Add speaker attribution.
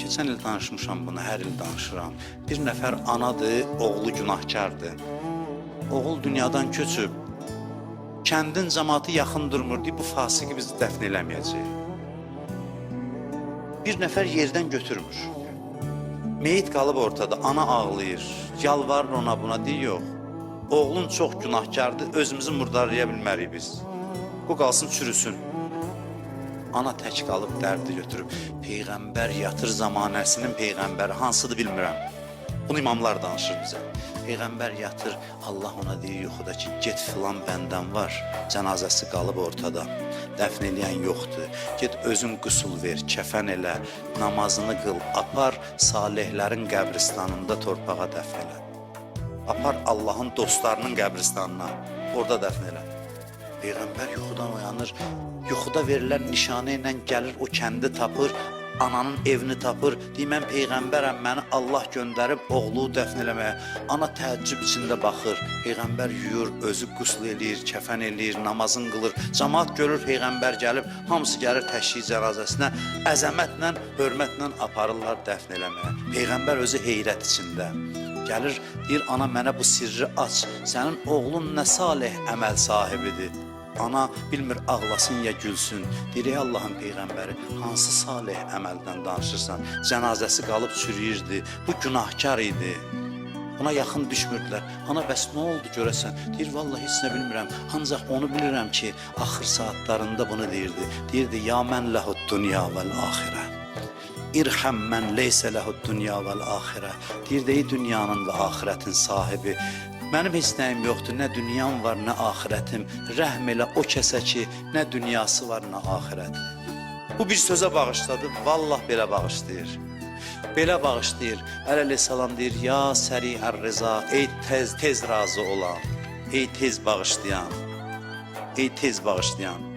Speaker 1: Keçən il danışmışam bunu, hər il danışıram. Bir nəfər anadır, oğlu günahkardır. Oğul dünyadan köçüb, kəndin cəmaatı yaxın durmur, deyib, bu fasıqı biz dəfn eləməyəcək. Bir nəfər yerdən götürmür. Meyit qalıb ortada, ana ağlayır, yalvarır ona buna, deyir, yox. Oğlun çox günahkardır, özümüzü murdarlaya bilmərik biz. Bu qalsın, çürüsün. Ana tək qalıb dərdi götürüb. Peyğəmbər yatır zamanəsinin peyğəmbəri, hansıdır bilmirəm. Bunu imamlar danışır bizə. Peyğəmbər yatır, Allah ona deyir yuxuda ki, get filan bəndən var, cənazəsi qalıb ortada. Dəfn eləyən yoxdur. Get özün qüsul ver, kəfən elə, namazını qıl, apar salihlərin qəbristanında torpağa dəfn elə. Apar Allahın dostlarının qəbristanına, orada dəfn elə. Peyğəmbər yuxudan oyanır, yuxuda verilən nişanə ilə gəlir, o kəndi tapır, ananın evini tapır, deyir, mən Peyğəmbərəm, məni Allah göndərib oğlu dəfn eləməyə. Ana təəccüb içində baxır, Peyğəmbər yuyur, özü qusl eləyir, kəfən eləyir, namazını qılır. Cəmaat görür, Peyğəmbər gəlib, hamısı gəlir təşyiq cənazəsinə, əzəmətlə, hörmətlə aparırlar dəfn eləməyə. Peyğəmbər özü heyrət içində. Gəlir, deyir, ana mənə bu sirri aç, sənin oğlun nə salih əməl sahibidir. Ana bilmir ağlasın ya gülsün. Deyir, ey Allahın Peyğəmbəri, hansı salih əməldən danışırsan? Cənazəsi qalıb çürüyürdü, bu günahkar idi. Buna yaxın düşmürdülər. Ana, bəs nə oldu görəsən? Deyir, vallahi heç nə bilmirəm. Ancaq onu bilirəm ki, axır saatlarında bunu deyirdi. Deyirdi, ya mən ləhud dünya vəl-axirə. İrhəm mən leysə ləhud dünya vəl-axirə. Deyirdi, ey dünyanın və axirətin sahibi, mənim heç nəyim yoxdur, nə dünyam var, nə axirətim. Rəhm elə o kəsə ki, nə dünyası var, nə axirəti. Bu bir sözə bağışladı, vallah belə bağışlayır. Belə bağışlayır, əleyhissalam deyir, ya sərihər rıza, ey tez razı olan, ey tez bağışlayan, ey tez bağışlayan.